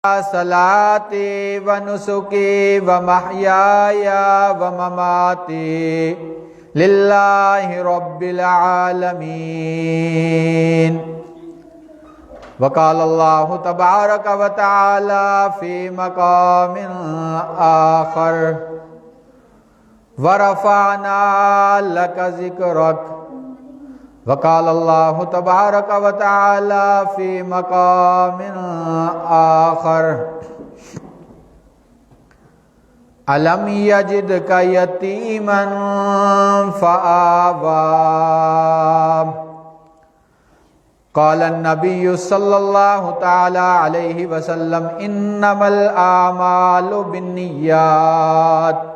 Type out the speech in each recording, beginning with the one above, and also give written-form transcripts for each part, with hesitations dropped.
صلاتی و نسکی و محیای و مماتی للہ رب العالمین۔ وقال اللہ تبارک و تعالی فی مقام آخر ورفعنا لک ذکرک۔ وقال اللہ تبارک و تعالی فی مقام آخر الم یجدک یتیما فآوی۔ قال النبی صلی اللہ تعالی علیہ وسلم انما الاعمال بالنیات۔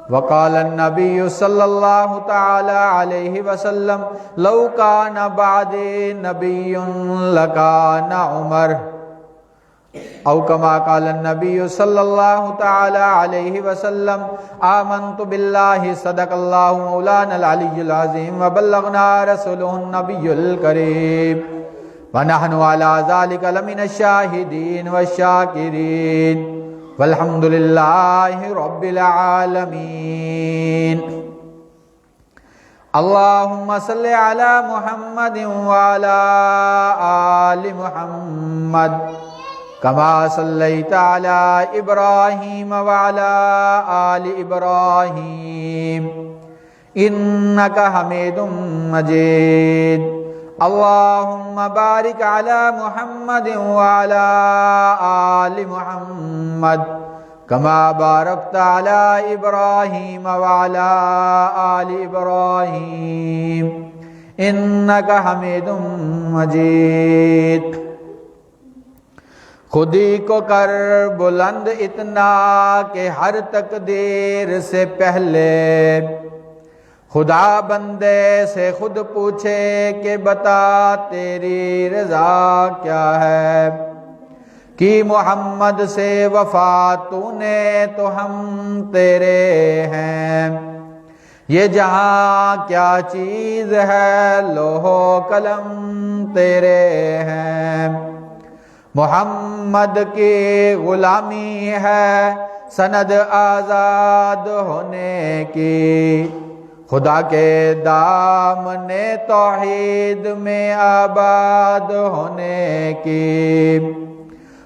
وقال النبی صلی اللہ تعالی علیہ وسلم لو کان بعدی نبی لکان عمر، او کما قال النبی صلی اللہ تعالی علیہ وسلم آمنت باللہ صدق اللہ مولانا العلی العظیم وبلغنا رسولہ النبی الکریم ونحن علی ذلک لمن الشاہدین والشاکرین والحمد للہ رب العالمین۔ اللہم صلی علی محمد وعلی آل محمد کما صلیت علی ابراہیم وعلی آل ابراہیم انکا حمید مجید۔ اللہم بارک علی محمد وعلی آل محمد کما بارکت علی ابراہیم وعلی آل ابراہیم انکا حمید مجید۔ خودی کو کر بلند اتنا کہ ہر تقدیر سے پہلے خدا بندے سے خود پوچھے کہ بتا تیری رضا کیا ہے۔ کی محمد سے وفا تو نے تو ہم تیرے ہیں، یہ جہاں کیا چیز ہے لوح و قلم تیرے ہیں۔ محمد کی غلامی ہے سند آزاد ہونے کی، خدا کے دامن توحید میں آباد ہونے کی۔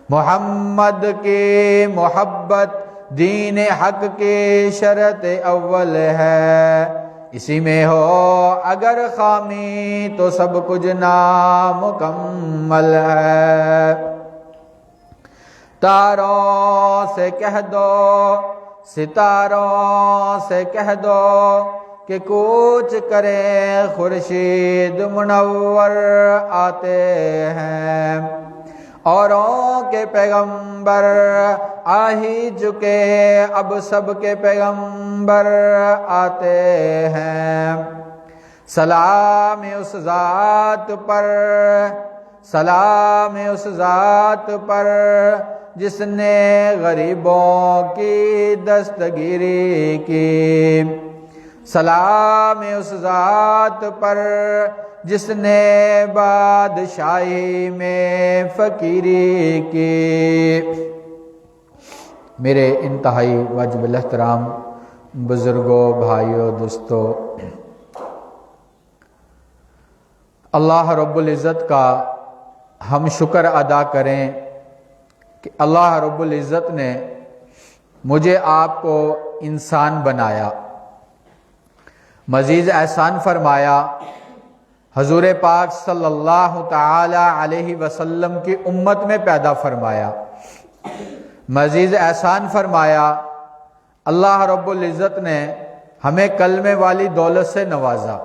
محمد کی محبت دین حق کی شرط اول ہے، اسی میں ہو اگر خامی تو سب کچھ نامکمل ہے۔ تاروں سے کہہ دو ستاروں سے کہہ دو کہ کوچ کرے خورشید منور آتے ہیں، اوروں کے پیغمبر آ ہی چکے اب سب کے پیغمبر آتے ہیں۔ سلام اس ذات پر، سلام اس ذات پر جس نے غریبوں کی دستگیری کی، سلام اس ذات پر جس نے بادشاہی میں فقیری کی۔ میرے انتہائی واجب الاحترام بزرگوں، بھائیوں، دوستوں، اللہ رب العزت کا ہم شکر ادا کریں کہ اللہ رب العزت نے مجھے آپ کو انسان بنایا، مزید احسان فرمایا، حضور پاک صلی اللہ تعالی علیہ وسلم کی امت میں پیدا فرمایا، مزید احسان فرمایا اللہ رب العزت نے ہمیں کلمے والی دولت سے نوازا۔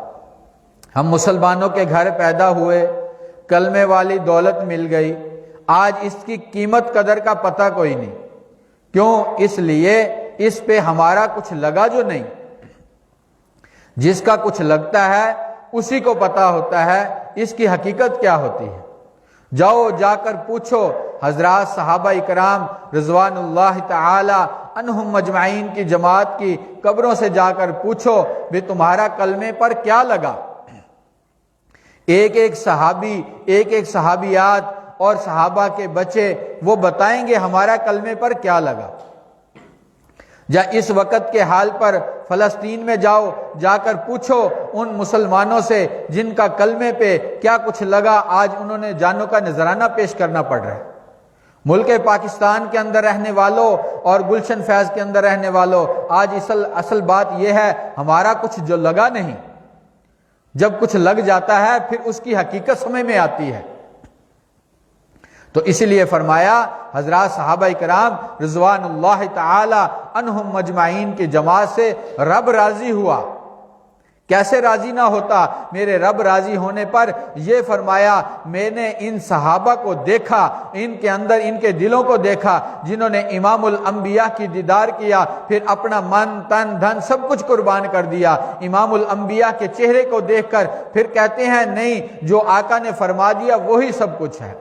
ہم مسلمانوں کے گھر پیدا ہوئے، کلمے والی دولت مل گئی، آج اس کی قیمت قدر کا پتہ کوئی نہیں۔ کیوں؟ اس لیے اس پہ ہمارا کچھ لگا جو نہیں۔ جس کا کچھ لگتا ہے اسی کو پتا ہوتا ہے اس کی حقیقت کیا ہوتی ہے۔ جاؤ جا کر پوچھو حضرات صحابہ اکرام رضوان اللہ تعالی عنہم مجمعین کی جماعت کی قبروں سے جا کر پوچھو بھی تمہارا کلمے پر کیا لگا۔ ایک ایک صحابی، ایک ایک صحابیات اور صحابہ کے بچے وہ بتائیں گے ہمارا کلمے پر کیا لگا۔ یا اس وقت کے حال پر فلسطین میں جاؤ، جا کر پوچھو ان مسلمانوں سے جن کا کلمے پہ کیا کچھ لگا، آج انہوں نے جانوں کا نذرانہ پیش کرنا پڑ رہا ہے۔ ملک پاکستان کے اندر رہنے والوں اور گلشن فیض کے اندر رہنے والوں، آج اصل بات یہ ہے ہمارا کچھ جو لگا نہیں، جب کچھ لگ جاتا ہے پھر اس کی حقیقت سمجھ میں آتی ہے۔ تو اس لیے فرمایا حضرات صحابہ کرام رضوان اللہ تعالی عنہم مجمعین کی جماعت سے رب راضی ہوا۔ کیسے راضی نہ ہوتا؟ میرے رب راضی ہونے پر یہ فرمایا میں نے ان صحابہ کو دیکھا، ان کے اندر ان کے دلوں کو دیکھا جنہوں نے امام الانبیاء کی دیدار کیا، پھر اپنا من تن دھن سب کچھ قربان کر دیا امام الانبیاء کے چہرے کو دیکھ کر، پھر کہتے ہیں نہیں جو آقا نے فرما دیا وہی سب کچھ ہے۔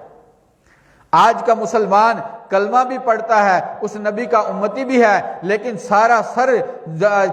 آج کا مسلمان کلمہ بھی پڑھتا ہے، اس نبی کا امتی بھی ہے، لیکن سارا سر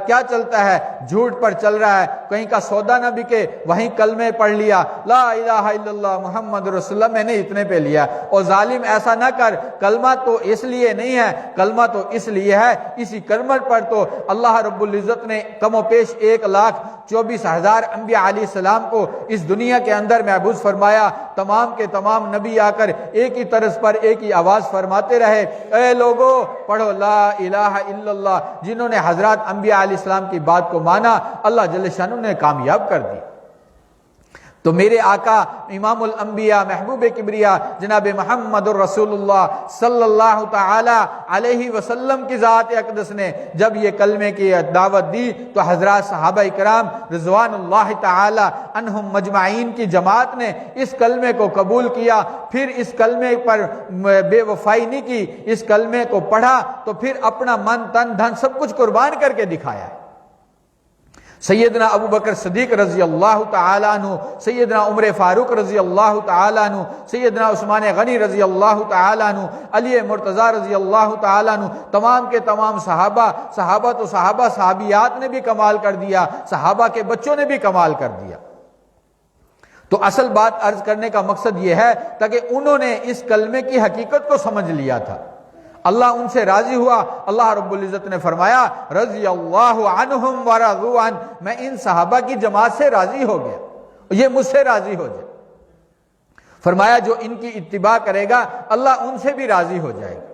کیا چلتا ہے؟ جھوٹ پر چل رہا ہے۔ کہیں کا سودا نہ بکے وہیں کلمے پڑھ لیا، لا الہ الا اللہ محمد رسول اللہ میں نے اتنے پہ لیا۔ اور ظالم ایسا نہ کر، کلمہ تو اس لیے نہیں ہے، کلمہ تو اس لیے ہے، اسی کلمہ پر تو اللہ رب العزت نے کم و پیش 1,24,000 انبیاء علیہ السلام کو اس دنیا کے اندر محبوس فرمایا۔ تمام کے تمام نبی آ کر ایک ہی طرز پر ایک ہی آواز فرماتے رہے، اے لوگو پڑھو لا الہ الا اللہ۔ جنہوں نے حضرات انبیاء علیہ السلام کی بات کو مانا، اللہ جل شانہ نے کامیاب کر دی۔ تو میرے آقا امام الانبیاء محبوب کبریا جناب محمد الرسول اللہ صلی اللہ تعالی علیہ وسلم کی ذات اقدس نے جب یہ کلمے کی دعوت دی تو حضرات صحابہ کرام رضوان اللہ تعالی عنہم مجمعین کی جماعت نے اس کلمے کو قبول کیا، پھر اس کلمے پر بے وفائی نہیں کی، اس کلمے کو پڑھا تو پھر اپنا من تن دھن سب کچھ قربان کر کے دکھایا۔ سیدنا ابو بکر صدیق رضی اللہ تعالی عنہ، سیدنا عمر فاروق رضی اللہ تعالی عنہ، سیدنا عثمان غنی رضی اللہ تعالی عنہ، علی مرتضی رضی اللہ تعالی عنہ، تمام کے تمام صحابہ تو صحابیات نے بھی کمال کر دیا، صحابہ کے بچوں نے بھی کمال کر دیا۔ تو اصل بات عرض کرنے کا مقصد یہ ہے تاکہ انہوں نے اس کلمے کی حقیقت کو سمجھ لیا تھا، اللہ ان سے راضی ہوا۔ اللہ رب العزت نے فرمایا رضی اللہ عنہم ورضوا عنہ، میں ان صحابہ کی جماعت سے راضی ہو گیا، یہ مجھ سے راضی ہو جائے۔ فرمایا جو ان کی اتباع کرے گا اللہ ان سے بھی راضی ہو جائے گا۔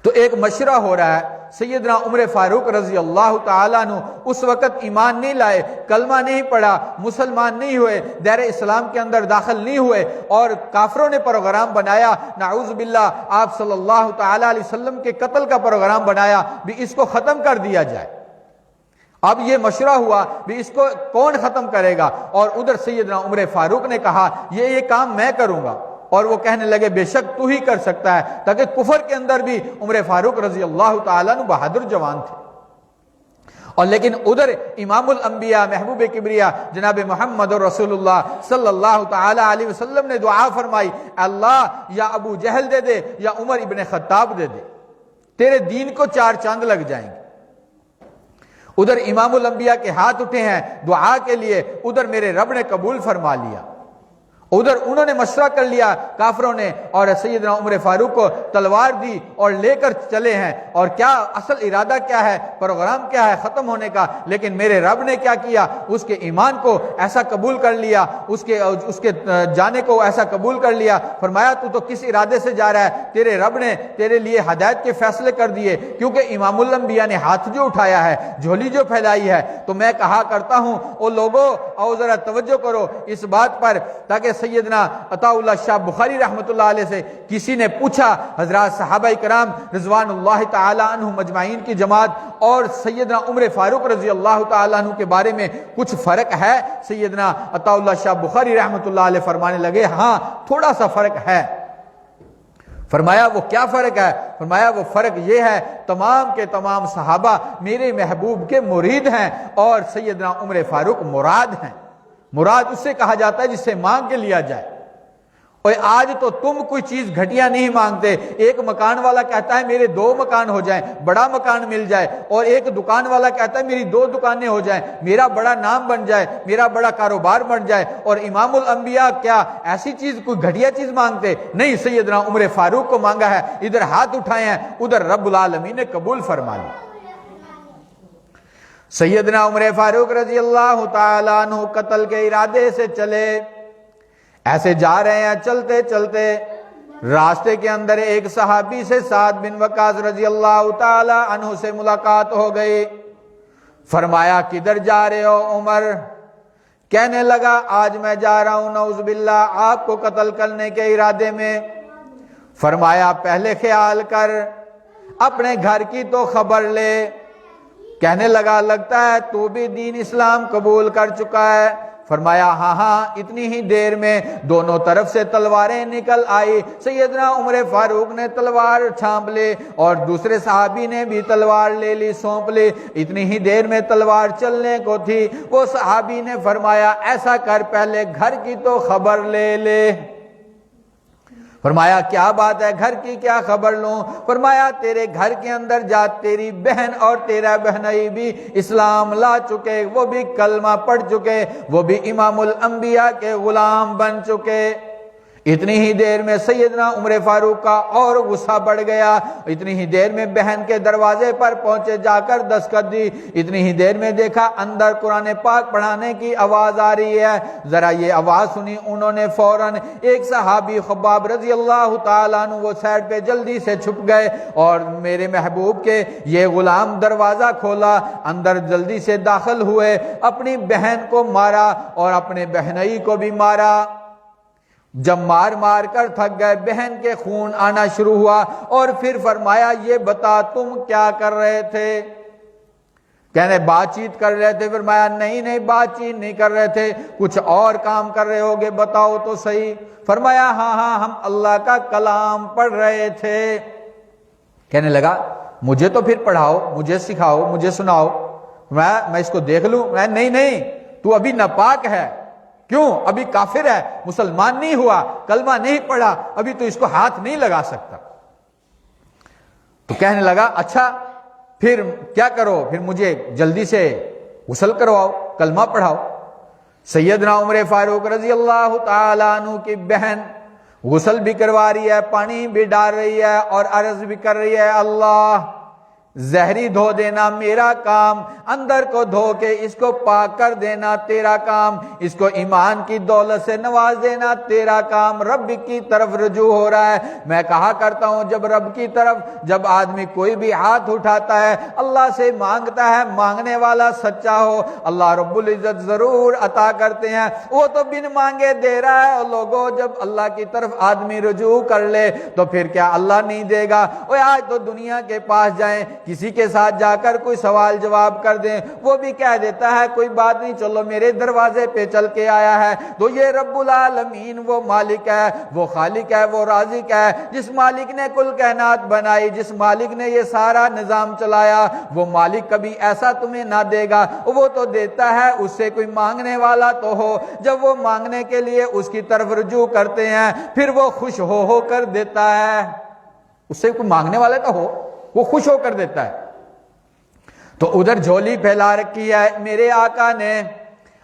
تو ایک مشورہ ہو رہا ہے، سیدنا عمر فاروق رضی اللہ تعالیٰ عنہ اس وقت ایمان نہیں لائے، کلمہ نہیں پڑھا، مسلمان نہیں ہوئے، دائرہ اسلام کے اندر داخل نہیں ہوئے، اور کافروں نے پروگرام بنایا، نعوذ باللہ آپ صلی اللہ تعالیٰ علیہ وسلم کے قتل کا پروگرام بنایا بھی اس کو ختم کر دیا جائے۔ اب یہ مشورہ ہوا بھی اس کو کون ختم کرے گا، اور ادھر سیدنا عمر فاروق نے کہا یہ کام میں کروں گا، اور وہ کہنے لگے بے شک تو ہی کر سکتا ہے، تاکہ کفر کے اندر بھی عمر فاروق رضی اللہ تعالیٰ عنہ بہادر جوان تھے۔ اور لیکن ادھر امام الانبیاء محبوب کبریا جناب محمد رسول اللہ صلی اللہ تعالی علیہ وسلم نے دعا فرمائی، اللہ یا ابو جہل دے دے یا عمر ابن خطاب دے دے، تیرے دین کو 4 چاند لگ جائیں گے۔ ادھر امام الانبیاء کے ہاتھ اٹھے ہیں دعا کے لیے، ادھر میرے رب نے قبول فرما لیا۔ ادھر انہوں نے مشورہ کر لیا کافروں نے، اور سیدنا عمر فاروق کو تلوار دی اور لے کر چلے ہیں، اور کیا اصل ارادہ کیا ہے، پروگرام کیا ہے ختم ہونے کا، لیکن میرے رب نے کیا کیا، اس کے ایمان کو ایسا قبول کر لیا، اس کے جانے کو ایسا قبول کر لیا۔ فرمایا تو کس ارادے سے جا رہا ہے، تیرے رب نے تیرے لیے ہدایت کے فیصلے کر دیے، کیونکہ امام الانبیاء نے ہاتھ جو اٹھایا ہے، جھولی جو پھیلائی ہے، تو میں کہا کرتا ہوں او لوگوں آؤ ذرا توجہ کرو اس بات پر، تاکہ سیدنا عطا اللہ شاہ بخاری رحمۃ اللہ علیہ سے کسی نے پوچھا حضرات صحابہ کرام رضوان اللہ تعالی عنہ مجمعین کی جماعت اور سیدنا عمر فاروق رضی اللہ تعالی عنہ کے بارے میں کچھ فرق ہے؟ سیدنا عطا اللہ شاہ بخاری رحمۃ اللہ علیہ فرمانے لگے ہاں تھوڑا سا فرق ہے۔ فرمایا وہ کیا فرق ہے؟ فرمایا وہ فرق یہ ہے تمام کے تمام صحابہ میرے محبوب کے مرید ہیں، اور سیدنا عمر فاروق مراد ہیں۔ مراد اس سے کہا جاتا ہے جس سے مانگ کے لیا جائے، اور آج تو تم کوئی چیز گھٹیا نہیں مانگتے. ایک مکان والا کہتا ہے میرے 2 مکان ہو جائیں, بڑا مکان مل جائے, اور ایک دکان والا کہتا ہے میری 2 دکانیں ہو جائیں, میرا بڑا نام بن جائے, میرا بڑا کاروبار بن جائے. اور امام الانبیاء کیا ایسی چیز کوئی گھٹیا چیز مانگتے؟ نہیں, سیدنا عمر فاروق کو مانگا ہے, ادھر ہاتھ اٹھائے ہیں, ادھر رب العالمین نے قبول فرما لیا. سیدنا عمر فاروق رضی اللہ تعالیٰ عنہ قتل کے ارادے سے چلے, ایسے جا رہے ہیں, چلتے چلتے راستے کے اندر ایک صحابی سے سعد بن وقاص رضی اللہ تعالی عنہ سے ملاقات ہو گئی. فرمایا کدھر جا رہے ہو عمر؟ کہنے لگا آج میں جا رہا ہوں نعوذ باللہ آپ کو قتل کرنے کے ارادے میں. فرمایا پہلے خیال کر, اپنے گھر کی تو خبر لے. کہنے لگا لگتا ہے تو بھی دین اسلام قبول کر چکا ہے. فرمایا ہاں ہاں. اتنی ہی دیر میں دونوں طرف سے تلواریں نکل آئی. سیدنا عمر فاروق نے تلوار چھانپ لی اور دوسرے صحابی نے بھی تلوار لے لی, سونپ لی. اتنی ہی دیر میں تلوار چلنے کو تھی. وہ صحابی نے فرمایا ایسا کر پہلے گھر کی تو خبر لے لے. فرمایا کیا بات ہے, گھر کی کیا خبر لوں؟ فرمایا تیرے گھر کے اندر جا تیری بہن اور تیرا بہنائی بھی اسلام لا چکے, وہ بھی کلمہ پڑھ چکے, وہ بھی امام الانبیاء کے غلام بن چکے. اتنی ہی دیر میں سیدنا عمر فاروق کا اور غصہ بڑھ گیا. اتنی ہی دیر میں بہن کے دروازے پر پہنچے, جا کر دستک دی. اتنی ہی دیر میں دیکھا اندر قرآن پاک پڑھانے کی آواز آ رہی ہے. ذرا یہ آواز سنی, انہوں نے فوراً ایک صحابی خباب رضی اللہ تعالیٰ عنہ وہ سائڈ پہ جلدی سے چھپ گئے, اور میرے محبوب کے یہ غلام دروازہ کھولا, اندر جلدی سے داخل ہوئے, اپنی بہن کو مارا اور اپنے بہنئی کو بھی مارا. جب مار مار کر تھک گئے, بہن کے خون آنا شروع ہوا, اور پھر فرمایا یہ بتا تم کیا کر رہے تھے؟ کہنے بات چیت کر رہے تھے. فرمایا نہیں بات چیت نہیں کر رہے تھے, کچھ اور کام کر رہے ہوگے, بتاؤ تو صحیح. فرمایا ہاں ہم اللہ کا کلام پڑھ رہے تھے. کہنے لگا مجھے تو پھر پڑھاؤ, مجھے سکھاؤ, مجھے سناؤ, میں اس کو دیکھ لوں. میں نہیں تو ابھی ناپاک ہے. کیوں؟ ابھی کافر ہے, مسلمان نہیں ہوا, کلمہ نہیں پڑھا, ابھی تو اس کو ہاتھ نہیں لگا سکتا. تو کہنے لگا اچھا پھر کیا کرو, پھر مجھے جلدی سے غسل کرواؤ, کلمہ پڑھاؤ. سیدنا عمر فاروق رضی اللہ تعالیٰ عنہ کی بہن غسل بھی کروا رہی ہے, پانی بھی ڈال رہی ہے, اور عرض بھی کر رہی ہے اللہ زہری دھو دینا میرا کام, اندر کو دھو کے اس کو پاک کر دینا تیرا کام, اس کو ایمان کی دولت سے نواز دینا تیرا کام. رب کی طرف رجوع ہو رہا ہے. میں کہا کرتا ہوں جب رب کی طرف جب آدمی کوئی بھی ہاتھ اٹھاتا ہے, اللہ سے مانگتا ہے, مانگنے والا سچا ہو, اللہ رب العزت ضرور عطا کرتے ہیں. وہ تو بن مانگے دے رہا ہے. اور لوگوں جب اللہ کی طرف آدمی رجوع کر لے تو پھر کیا اللہ نہیں دے گا؟ اور آج تو دنیا کے پاس جائیں, کسی کے ساتھ جا کر کوئی سوال جواب کر دیں, وہ بھی کہہ دیتا ہے کوئی بات نہیں, چلو میرے دروازے پہ چل کے آیا ہے. تو یہ رب العالمین وہ مالک ہے, وہ خالق ہے, وہ رازق ہے, جس مالک نے کل کائنات بنائی, جس مالک نے یہ سارا نظام چلایا, وہ مالک کبھی ایسا تمہیں نہ دے گا. وہ تو دیتا ہے, اس سے کوئی مانگنے والا تو ہو. جب وہ مانگنے کے لیے اس کی طرف رجوع کرتے ہیں, پھر وہ خوش ہو کر دیتا ہے. اس سے کوئی مانگنے والا تو ہو, وہ خوش ہو کر دیتا ہے. تو ادھر جھولی پھیلا رکھی ہے میرے آقا نے,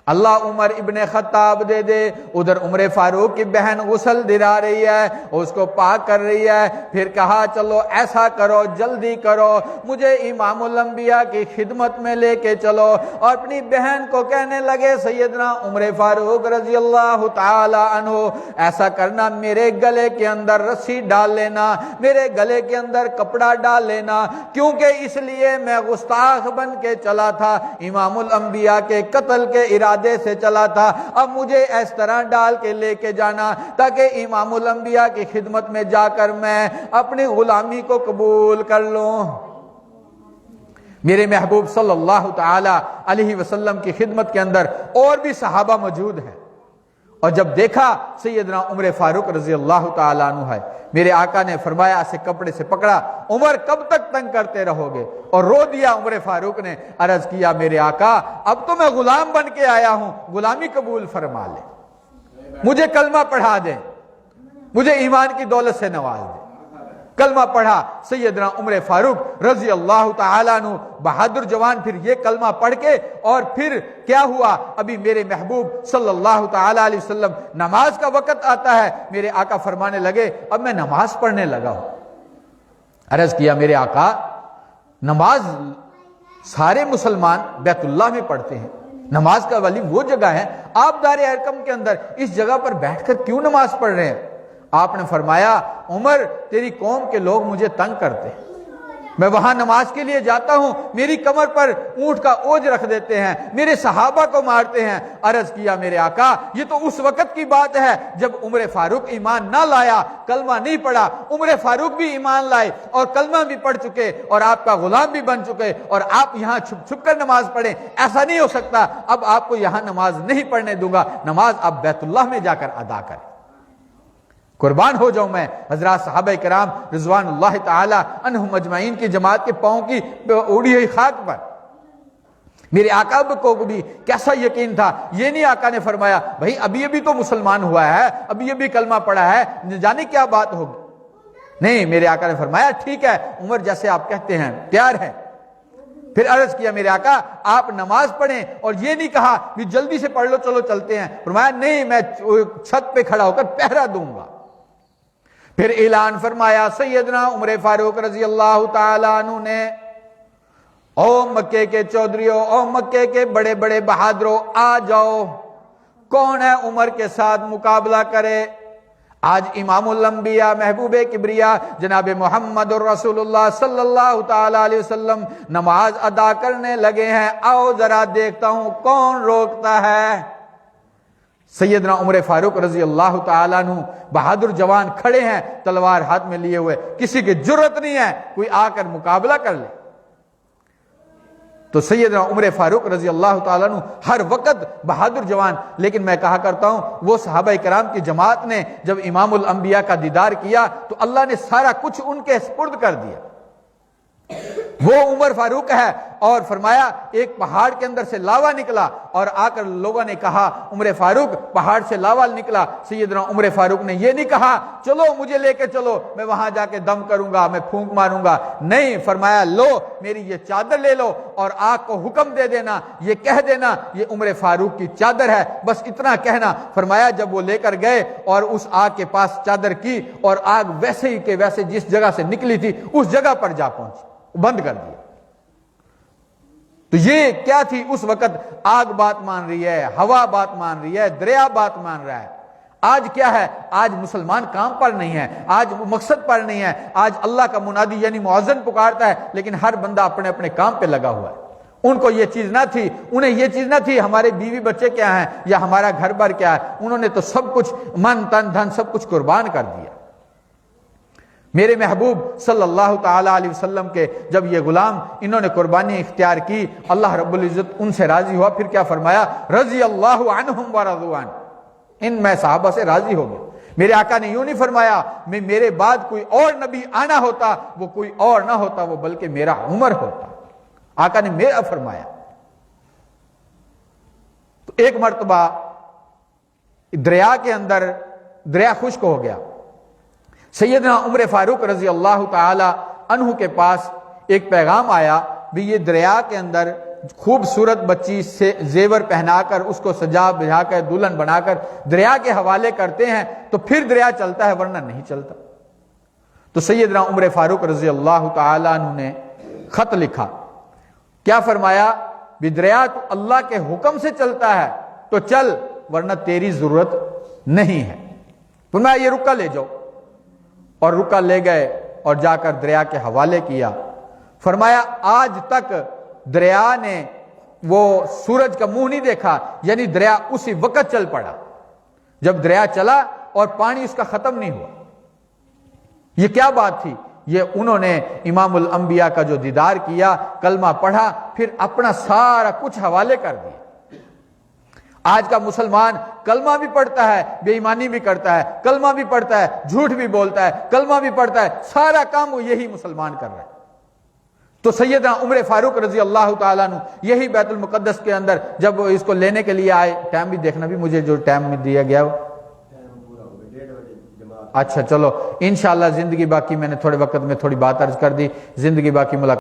اللہ عمر ابن خطاب دے دے. ادھر عمر فاروق کی بہن غسل دلا رہی ہے, اس کو پاک کر رہی ہے. پھر کہا چلو ایسا کرو, جلدی کرو, مجھے امام الانبیاء کی خدمت میں لے کے چلو. اور اپنی بہن کو کہنے لگے سیدنا عمر فاروق رضی اللہ تعالی عنہ, ایسا کرنا میرے گلے کے اندر رسی ڈال لینا, میرے گلے کے اندر کپڑا ڈال لینا, کیونکہ اس لیے میں گستاخ بن کے چلا تھا, امام الانبیاء کے قتل کے ارادے سے چلا تھا. اب مجھے اس طرح ڈال کے لے کے جانا تاکہ امام الانبیاء کی خدمت میں جا کر میں اپنی غلامی کو قبول کر لوں. میرے محبوب صلی اللہ تعالی علیہ وسلم کی خدمت کے اندر اور بھی صحابہ موجود ہیں, اور جب دیکھا سیدنا عمر فاروق رضی اللہ تعالیٰ عنہ ہے, میرے آقا نے فرمایا اسے کپڑے سے پکڑا, عمر کب تک تنگ کرتے رہو گے؟ اور رو دیا. عمر فاروق نے عرض کیا میرے آقا اب تو میں غلام بن کے آیا ہوں, غلامی قبول فرما لے, مجھے کلمہ پڑھا دیں. مجھے ایمان کی دولت سے نواز دے۔ کلمہ پڑھا سیدنا عمر فاروق رضی اللہ تعالیٰ عنہ، بہادر جوان، پھر یہ کلمہ پڑھ کے، اور پھر کیا ہوا، ابھی میرے محبوب صلی اللہ تعالیٰ علیہ وسلم نماز کا وقت آتا ہے، میرے آقا فرمانے لگے اب میں نماز پڑھنے لگا ہوں۔ عرض کیا میرے آقا نماز سارے مسلمان بیت اللہ میں پڑھتے ہیں، نماز کا ولی وہ جگہ ہے، آپ دار ارقم کے اندر اس جگہ پر بیٹھ کر کیوں نماز پڑھ رہے ہیں؟ آپ نے فرمایا عمر تیری قوم کے لوگ مجھے تنگ کرتے ہیں، میں وہاں نماز کے لیے جاتا ہوں، میری کمر پر اونٹ کا اوج رکھ دیتے ہیں، میرے صحابہ کو مارتے ہیں۔ عرض کیا میرے آقا یہ تو اس وقت کی بات ہے جب عمر فاروق ایمان نہ لایا، کلمہ نہیں پڑھا، عمر فاروق بھی ایمان لائے اور کلمہ بھی پڑھ چکے اور آپ کا غلام بھی بن چکے، اور آپ یہاں چھپ چھپ کر نماز پڑھیں، ایسا نہیں ہو سکتا، اب آپ کو یہاں نماز نہیں پڑھنے دوں گا، نماز آپ بیت اللہ میں جا کر ادا کریں۔ قربان ہو جاؤں میں حضرات صحابہ کرام رضوان اللہ تعالی عنہم اجمعین کی جماعت کے پاؤں کی اڑی ہوئی خاک پر میرے آقا کو بھی کیسا یقین تھا۔ یہ نہیں آقا نے فرمایا بھائی ابھی تو مسلمان ہوا ہے، ابھی کلمہ پڑھا ہے، جانے کیا بات ہوگی، نہیں، میرے آقا نے فرمایا ٹھیک ہے عمر جیسے آپ کہتے ہیں تیار ہے۔ پھر عرض کیا میرے آقا آپ نماز پڑھیں، اور یہ نہیں کہا کہ جلدی سے پڑھ لو چلو چلتے ہیں، فرمایا نہیں میں چھت پہ کھڑا ہو کر پہرا دوں گا۔ پھر اعلان فرمایا سیدنا عمر فاروق رضی اللہ تعالیٰ عنہ نے، او مکے کے چودھریوں، او مکے کے بڑے بڑے بہادروں، آ جاؤ، کون ہے عمر کے ساتھ مقابلہ کرے؟ آج امام الانبیاء محبوب کبریا جناب محمد رسول اللہ صلی اللہ تعالیٰ علیہ وسلم نماز ادا کرنے لگے ہیں، آؤ ذرا دیکھتا ہوں کون روکتا ہے۔ سیدنا عمر فاروق رضی اللہ تعالیٰ عنہ بہادر جوان کھڑے ہیں تلوار ہاتھ میں لیے ہوئے، کسی کی جرت نہیں ہے کوئی آ کر مقابلہ کر لے۔ تو سیدنا عمر فاروق رضی اللہ تعالیٰ عنہ ہر وقت بہادر جوان، لیکن میں کہا کرتا ہوں وہ صحابہ کرام کی جماعت نے جب امام الانبیاء کا دیدار کیا تو اللہ نے سارا کچھ ان کے سپرد کر دیا۔ وہ عمر فاروق ہے، اور فرمایا ایک پہاڑ کے اندر سے لاوا نکلا، اور آ کر لوگوں نے کہا عمر فاروق پہاڑ سے لاوا نکلا، سیدنا عمر فاروق نے یہ نہیں کہا چلو مجھے لے کے چلو میں وہاں جا کے دم کروں گا، میں پھونک ماروں گا، نہیں، فرمایا لو میری یہ چادر لے لو اور آگ کو حکم دے دینا، یہ کہہ دینا یہ عمر فاروق کی چادر ہے، بس اتنا کہنا۔ فرمایا جب وہ لے کر گئے اور اس آگ کے پاس چادر کی، اور آگ ویسے ہی کہ ویسے جس جگہ سے نکلی تھی اس جگہ پر جا پہنچی، بند کر دیا۔ تو یہ کیا تھی اس وقت؟ آگ بات مان رہی ہے، ہوا بات مان رہی ہے، دریا بات مان رہا ہے۔ آج کیا ہے؟ آج مسلمان کام پر نہیں ہے، آج مقصد پر نہیں ہے، آج اللہ کا منادی یعنی مؤذن پکارتا ہے لیکن ہر بندہ اپنے اپنے کام پہ لگا ہوا ہے۔ ان کو یہ چیز نہ تھی، انہیں یہ چیز نہ تھی ہمارے بیوی بچے کیا ہیں یا ہمارا گھر بار کیا ہے، انہوں نے تو سب کچھ من تن دھن سب کچھ قربان کر دیا۔ میرے محبوب صلی اللہ تعالیٰ علیہ وسلم کے جب یہ غلام انہوں نے قربانی اختیار کی، اللہ رب العزت ان سے راضی ہوا، پھر کیا فرمایا؟ رضی اللہ عنہم ورضوا عنہ، ان میں صحابہ سے راضی ہو گئے۔ میرے آقا نے یوں نہیں فرمایا میں میرے بعد کوئی اور نبی آنا ہوتا وہ کوئی اور نہ ہوتا، وہ بلکہ میرا عمر ہوتا، آقا نے میرا فرمایا۔ تو ایک مرتبہ دریا کے اندر دریا خشک ہو گیا، سیدنا عمر فاروق رضی اللہ تعالی عنہ کے پاس ایک پیغام آیا بھی یہ دریا کے اندر خوبصورت بچی سے زیور پہنا کر اس کو سجا بجا کر دلہن بنا کر دریا کے حوالے کرتے ہیں تو پھر دریا چلتا ہے ورنہ نہیں چلتا۔ تو سیدنا عمر فاروق رضی اللہ تعالی عنہ نے خط لکھا، کیا فرمایا بھی دریا تو اللہ کے حکم سے چلتا ہے تو چل ورنہ تیری ضرورت نہیں ہے۔ فرمایا یہ رکا لے جاؤ، اور رکا لے گئے اور جا کر دریا کے حوالے کیا۔ فرمایا آج تک دریا نے وہ سورج کا منہ نہیں دیکھا، یعنی دریا اسی وقت چل پڑا جب دریا چلا اور پانی اس کا ختم نہیں ہوا۔ یہ کیا بات تھی؟ یہ انہوں نے امام الانبیاء کا جو دیدار کیا، کلمہ پڑھا، پھر اپنا سارا کچھ حوالے کر دیا۔ آج کا مسلمان کلمہ بھی پڑھتا ہے، بے ایمانی بھی کرتا ہے، کلمہ بھی پڑھتا ہے، جھوٹ بھی بولتا ہے، کلمہ بھی پڑھتا ہے، سارا کام وہ یہی مسلمان کر رہا ہے۔ تو سیدنا عمر فاروق رضی اللہ تعالیٰ عنہ یہی بیت المقدس کے اندر جب اس کو لینے کے لیے آئے، ٹائم بھی دیکھنا بھی مجھے جو ٹائم میں دیا گیا اچھا چلو انشاءاللہ زندگی باقی، میں نے تھوڑے وقت میں تھوڑی بات عرض کر دی، زندگی باقی ملاقات